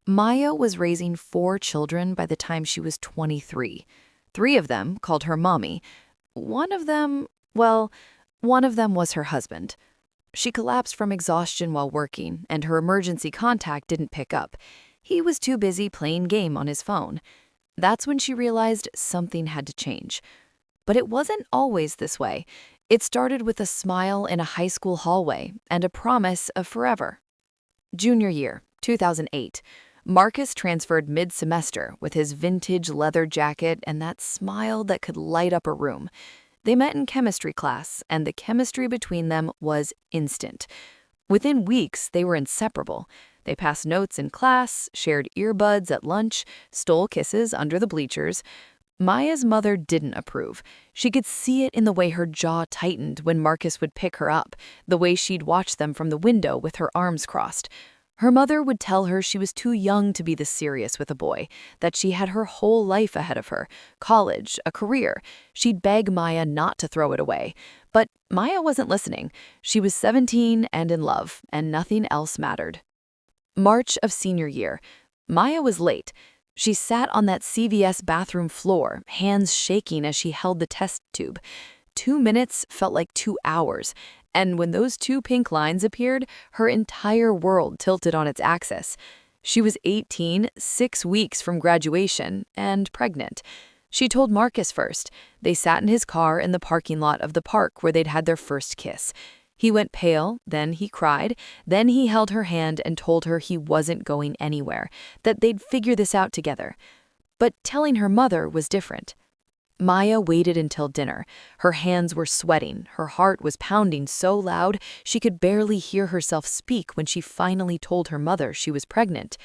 Maya was raising 4 children by the time she was 23. 3 of them called her mommy. One of them, well, one of them was her husband. She collapsed from exhaustion while working, and her emergency contact didn't pick up. He was too busy playing game on his phone. That's when she realized something had to change. But it wasn't always this way. It started with a smile in a high school hallway and a promise of forever. Junior year, 2008. Marcus transferred mid-semester with his vintage leather jacket and that smile that could light up a room. They met in chemistry class, and the chemistry between them was instant. Within weeks, they were inseparable. They passed notes in class, shared earbuds at lunch, stole kisses under the bleachers. Maya's mother didn't approve. She could see it in the way her jaw tightened when Marcus would pick her up, the way she'd watch them from the window with her arms crossed. Her mother would tell her she was too young to be this serious with a boy, that she had her whole life ahead of her, college, a career. She'd beg Maya not to throw it away. But Maya wasn't listening. She was 17 and in love, and nothing else mattered. March of senior year. Maya was late. She sat on that CVS bathroom floor, hands shaking as she held the test tube. 2 minutes felt like 2 hours, and when those two pink lines appeared, her entire world tilted on its axis. She was 18, 6 weeks from graduation, and pregnant. She told Marcus first. They sat in his car in the parking lot of the park where they'd had their first kiss. He went pale, then he cried, then he held her hand and told her he wasn't going anywhere, that they'd figure this out together. But telling her mother was different. Maya waited until dinner. Her hands were sweating, her heart was pounding so loud she could barely hear herself speak when she finally told her mother she was pregnant.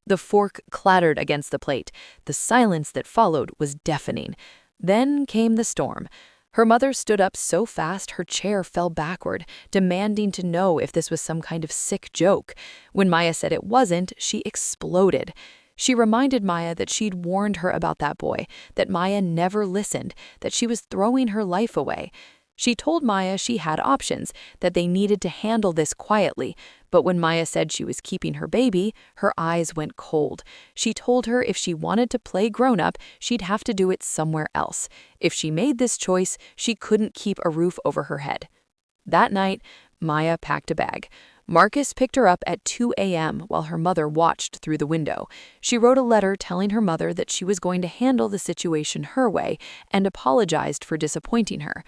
The fork clattered against the plate. The silence that followed was deafening. Then came the storm. Her mother stood up so fast her chair fell backward, demanding to know if this was some kind of sick joke. When Maya said it wasn't, she exploded. She reminded Maya that she'd warned her about that boy, that Maya never listened, that she was throwing her life away. She told Maya she had options, that they needed to handle this quietly, but when Maya said she was keeping her baby, her eyes went cold. She told her if she wanted to play grown-up, she'd have to do it somewhere else. If she made this choice, she couldn't keep a roof over her head. That night, Maya packed a bag. Marcus picked her up at 2 a.m. while her mother watched through the window. She wrote a letter telling her mother that she was going to handle the situation her way and apologized for disappointing her.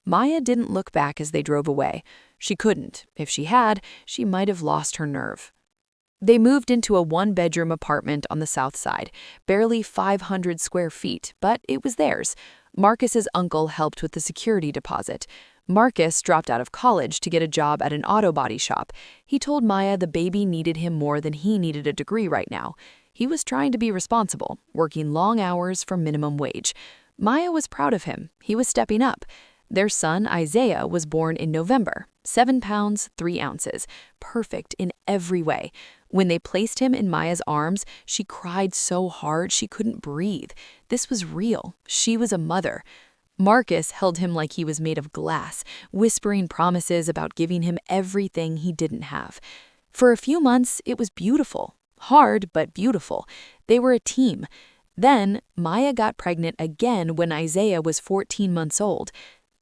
Maya didn't look back as they drove away. She couldn't. If she had, she might have lost her nerve. They moved into a one-bedroom apartment on the south side, barely 500 square feet, but it was theirs. Marcus's uncle helped with the security deposit. Marcus dropped out of college to get a job at an auto body shop. He told Maya the baby needed him more than he needed a degree right now. He was trying to be responsible, working long hours for minimum wage. Maya was proud of him. He was stepping up. Their son, Isaiah, was born in November, 7 pounds, 3 ounces, perfect in every way. When they placed him in Maya's arms, she cried so hard she couldn't breathe. This was real. She was a mother. Marcus held him like he was made of glass, whispering promises about giving him everything he didn't have. For a few months, it was beautiful. Hard, but beautiful. They were a team. Then, Maya got pregnant again when Isaiah was 14 months old.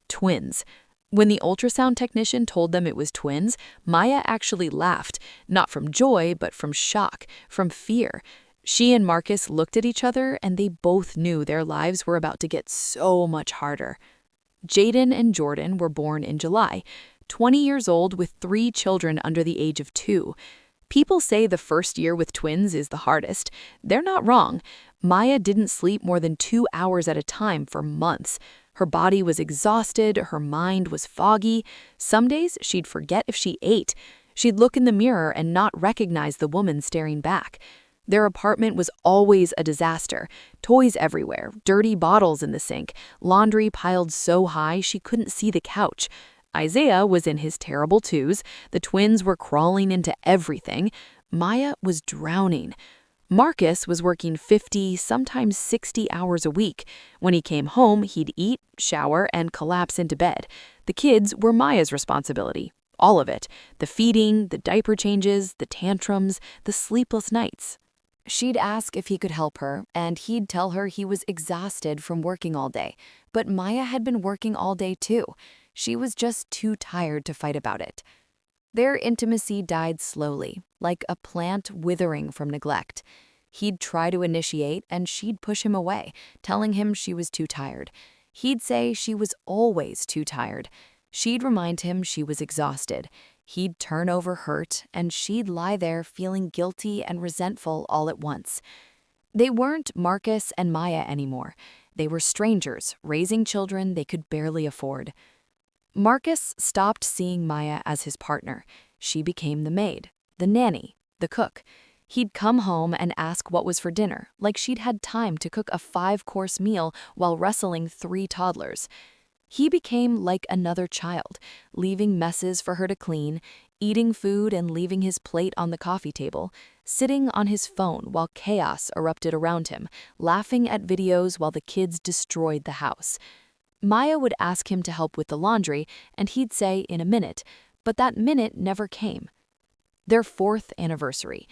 Twins. When the ultrasound technician told them it was twins, Maya actually laughed, not from joy, but from shock, from fear. She and Marcus looked at each other, and they both knew their lives were about to get so much harder. Jaden and Jordan were born in July, 20 years old with 3 children under the age of 2. People say the first year with twins is the hardest. They're not wrong. Maya didn't sleep more than 2 hours at a time for months. Her body was exhausted, her mind was foggy. Some days she'd forget if she ate. She'd look in the mirror and not recognize the woman staring back. Their apartment was always a disaster. Toys everywhere, dirty bottles in the sink, laundry piled so high she couldn't see the couch. Isaiah was in his terrible twos. The twins were crawling into everything. Maya was drowning. Marcus was working 50, sometimes 60 hours a week. When he came home, he'd eat, shower, and collapse into bed. The kids were Maya's responsibility. All of it. The feeding, the diaper changes, the tantrums, the sleepless nights. She'd ask if he could help her, and he'd tell her he was exhausted from working all day. But Maya had been working all day too. She was just too tired to fight about it. Their intimacy died slowly, like a plant withering from neglect. He'd try to initiate, and she'd push him away, telling him she was too tired. He'd say she was always too tired. She'd remind him she was exhausted. He'd turn over hurt, and she'd lie there feeling guilty and resentful all at once. They weren't Marcus and Maya anymore. They were strangers, raising children they could barely afford. Marcus stopped seeing Maya as his partner. She became the maid, the nanny, the cook. He'd come home and ask what was for dinner, like she'd had time to cook a 5-course meal while wrestling 3 toddlers. He became like another child, leaving messes for her to clean, eating food and leaving his plate on the coffee table, sitting on his phone while chaos erupted around him, laughing at videos while the kids destroyed the house. Maya would ask him to help with the laundry, and he'd say in a minute, but that minute never came. Their 4th anniversary.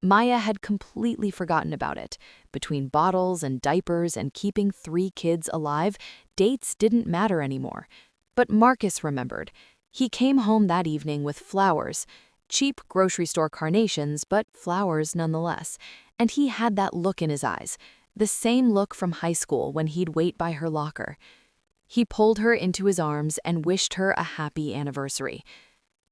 Maya had completely forgotten about it. Between bottles and diapers and keeping 3 kids alive, dates didn't matter anymore. But Marcus remembered. He came home that evening with flowers, cheap grocery store carnations, but flowers nonetheless. And he had that look in his eyes, the same look from high school when he'd wait by her locker. He pulled her into his arms and wished her a happy anniversary.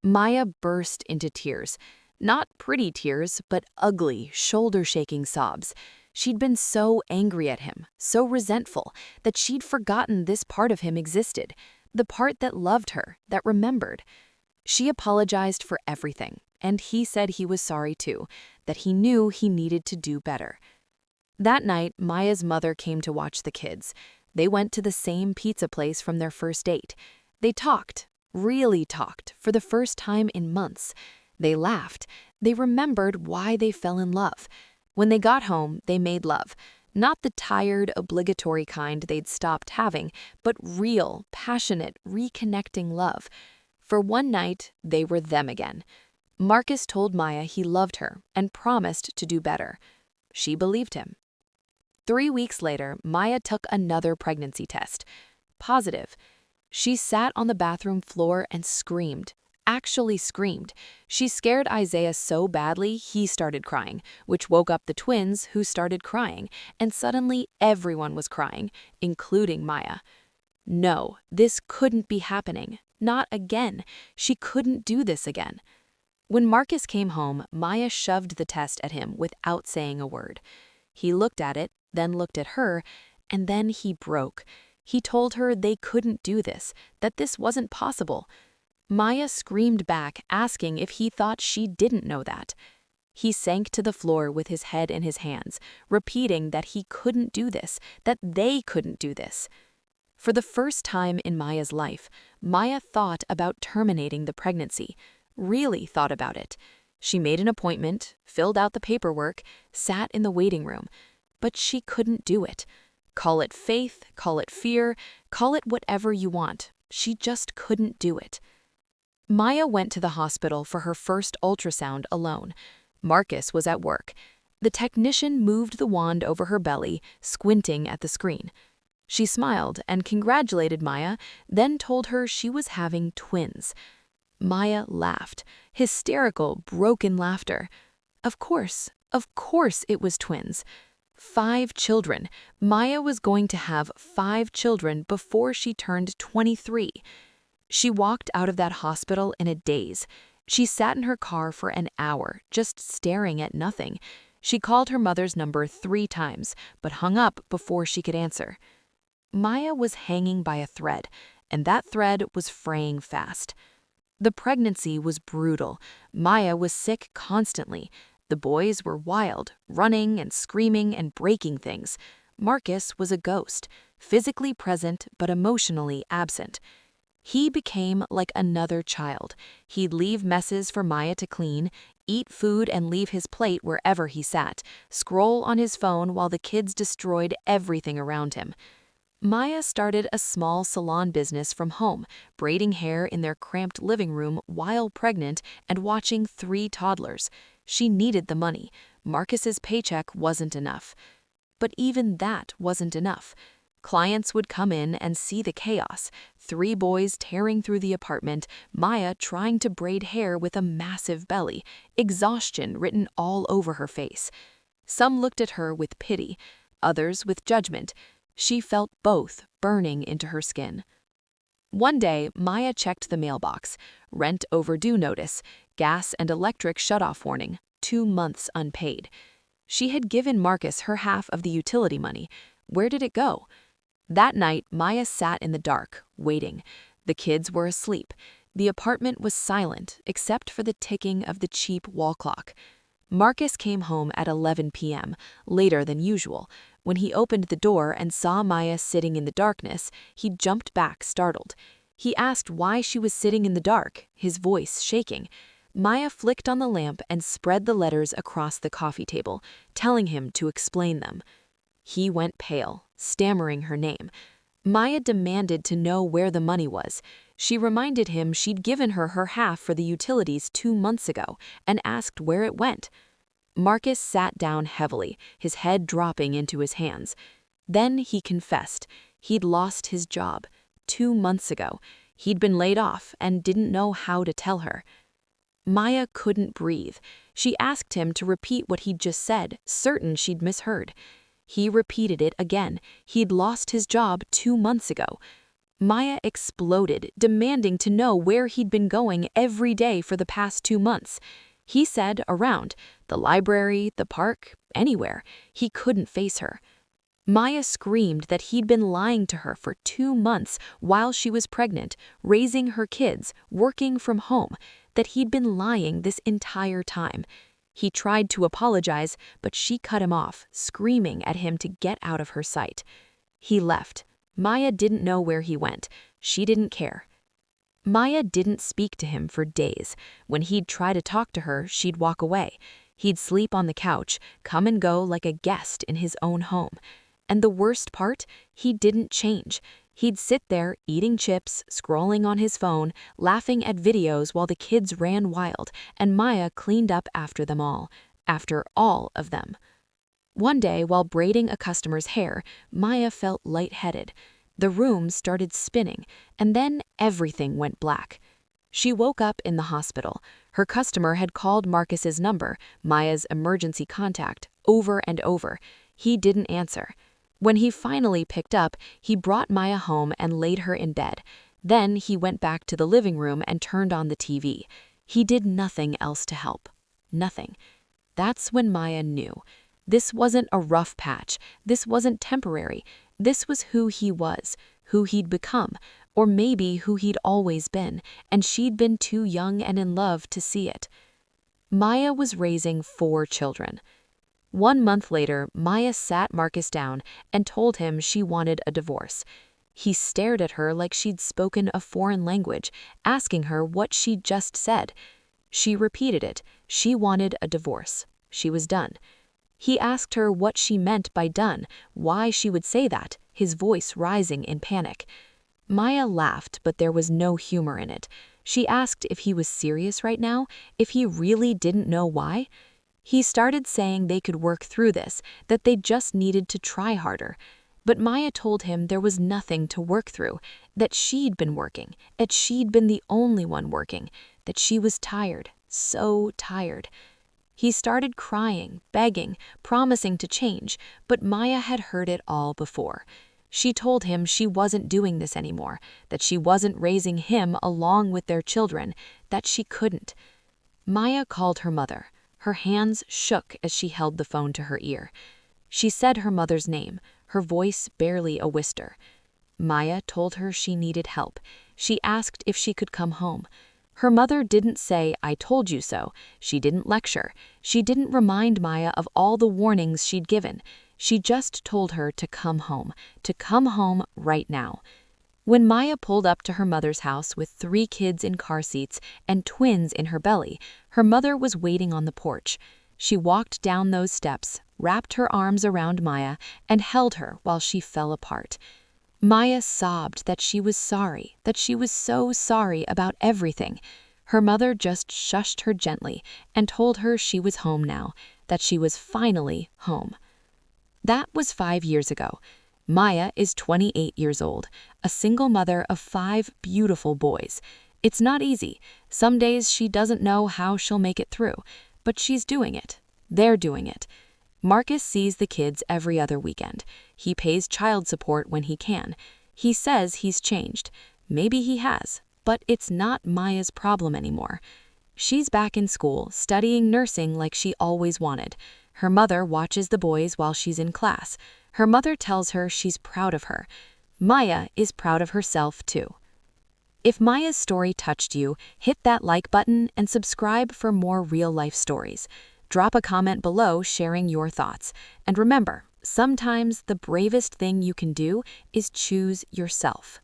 Maya burst into tears. Not pretty tears, but ugly, shoulder-shaking sobs. She'd been so angry at him, so resentful, that she'd forgotten this part of him existed, the part that loved her, that remembered. She apologized for everything, and he said he was sorry too, that he knew he needed to do better. That night, Maya's mother came to watch the kids. They went to the same pizza place from their first date. They talked, really talked, for the first time in months. They laughed. They remembered why they fell in love. When they got home, they made love. Not the tired, obligatory kind they'd stopped having, but real, passionate, reconnecting love. For one night, they were them again. Marcus told Maya he loved her and promised to do better. She believed him. 3 weeks later, Maya took another pregnancy test. Positive. She sat on the bathroom floor and screamed. Actually screamed. She scared Isaiah so badly he started crying, which woke up the twins who started crying, and suddenly everyone was crying, including Maya. No, this couldn't be happening. Not again. She couldn't do this again. When Marcus came home, Maya shoved the test at him without saying a word. He looked at it, then looked at her, and then he broke. He told her they couldn't do this, that this wasn't possible. Maya screamed back, asking if he thought she didn't know that. He sank to the floor with his head in his hands, repeating that he couldn't do this, that they couldn't do this. For the first time in Maya's life, Maya thought about terminating the pregnancy, really thought about it. She made an appointment, filled out the paperwork, sat in the waiting room, but she couldn't do it. Call it faith, call it fear, call it whatever you want. She just couldn't do it. Maya went to the hospital for her first ultrasound alone. Marcus was at work. The technician moved the wand over her belly, squinting at the screen. She smiled and congratulated Maya, then told her she was having twins. Maya laughed, hysterical, broken laughter. Of course it was twins. 5 children. Maya was going to have 5 children before she turned 23. She walked out of that hospital in a daze. She sat in her car for an hour, just staring at nothing. She called her mother's number 3 times, but hung up before she could answer. Maya was hanging by a thread, and that thread was fraying fast. The pregnancy was brutal. Maya was sick constantly. The boys were wild, running and screaming and breaking things. Marcus was a ghost, physically present but emotionally absent. He became like another child. He'd leave messes for Maya to clean, eat food and leave his plate wherever he sat, scroll on his phone while the kids destroyed everything around him. Maya started a small salon business from home, braiding hair in their cramped living room while pregnant and watching 3 toddlers. She needed the money. Marcus's paycheck wasn't enough. But even that wasn't enough. Clients would come in and see the chaos. 3 boys tearing through the apartment, Maya trying to braid hair with a massive belly, exhaustion written all over her face. Some looked at her with pity, others with judgment. She felt both burning into her skin. One day, Maya checked the mailbox. Rent overdue notice, gas and electric shutoff warning, 2 months unpaid. She had given Marcus her half of the utility money. Where did it go? That night, Maya sat in the dark, waiting. The kids were asleep. The apartment was silent, except for the ticking of the cheap wall clock. Marcus came home at 11 p.m., later than usual. When he opened the door and saw Maya sitting in the darkness, he jumped back, startled. He asked why she was sitting in the dark, his voice shaking. Maya flicked on the lamp and spread the letters across the coffee table, telling him to explain them. He went pale, stammering her name. Maya demanded to know where the money was. She reminded him she'd given her her half for the utilities 2 months ago and asked where it went. Marcus sat down heavily, his head dropping into his hands. Then he confessed. He'd lost his job 2 months ago. He'd been laid off and didn't know how to tell her. Maya couldn't breathe. She asked him to repeat what he'd just said, certain she'd misheard. He repeated it again. He'd lost his job 2 months ago. Maya exploded, demanding to know where he'd been going every day for the past 2 months. He said around, the library, the park, anywhere. He couldn't face her. Maya screamed that he'd been lying to her for 2 months while she was pregnant, raising her kids, working from home, that he'd been lying this entire time. He tried to apologize, but she cut him off, screaming at him to get out of her sight. He left. Maya didn't know where he went. She didn't care. Maya didn't speak to him for days. When he'd try to talk to her, she'd walk away. He'd sleep on the couch, come and go like a guest in his own home. And the worst part, he didn't change. He'd sit there eating chips, scrolling on his phone, laughing at videos while the kids ran wild, and Maya cleaned up after them all, after all of them. One day, while braiding a customer's hair, Maya felt lightheaded. The room started spinning, and then everything went black. She woke up in the hospital. Her customer had called Marcus's number, Maya's emergency contact, over and over. He didn't answer. When he finally picked up, he brought Maya home and laid her in bed. Then he went back to the living room and turned on the TV. He did nothing else to help. Nothing. That's when Maya knew. This wasn't a rough patch. This wasn't temporary. This was who he was, who he'd become, or maybe who he'd always been, and she'd been too young and in love to see it. Maya was raising 4 children. 1 month later, Maya sat Marcus down and told him she wanted a divorce. He stared at her like she'd spoken a foreign language, asking her what she'd just said. She repeated it. She wanted a divorce. She was done. He asked her what she meant by done, why she would say that, his voice rising in panic. Maya laughed, but there was no humor in it. She asked if he was serious right now, if he really didn't know why. He started saying they could work through this, that they just needed to try harder. But Maya told him there was nothing to work through, that she'd been working, that she'd been the only one working, that she was tired, so tired. He started crying, begging, promising to change, but Maya had heard it all before. She told him she wasn't doing this anymore, that she wasn't raising him along with their children, that she couldn't. Maya called her mother. Her hands shook as she held the phone to her ear. She said her mother's name, her voice barely a whisper. Maya told her she needed help. She asked if she could come home. Her mother didn't say, "I told you so." She didn't lecture. She didn't remind Maya of all the warnings she'd given. She just told her to come home right now. When Maya pulled up to her mother's house with 3 kids in car seats and twins in her belly, her mother was waiting on the porch. She walked down those steps, wrapped her arms around Maya, and held her while she fell apart. Maya sobbed that she was sorry, that she was so sorry about everything. Her mother just shushed her gently and told her she was home now, that she was finally home. That was 5 years ago. Maya is 28 years old, a single mother of 5 beautiful boys. It's not easy. Some days she doesn't know how she'll make it through, but she's doing it. They're doing it. Marcus sees the kids every other weekend. He pays child support when he can. He says he's changed. Maybe he has, but it's not Maya's problem anymore. She's back in school, studying nursing like she always wanted. Her mother watches the boys while she's in class. Her mother tells her she's proud of her. Maya is proud of herself, too. If Maya's story touched you, hit that like button and subscribe for more real-life stories. Drop a comment below sharing your thoughts. And remember, sometimes the bravest thing you can do is choose yourself.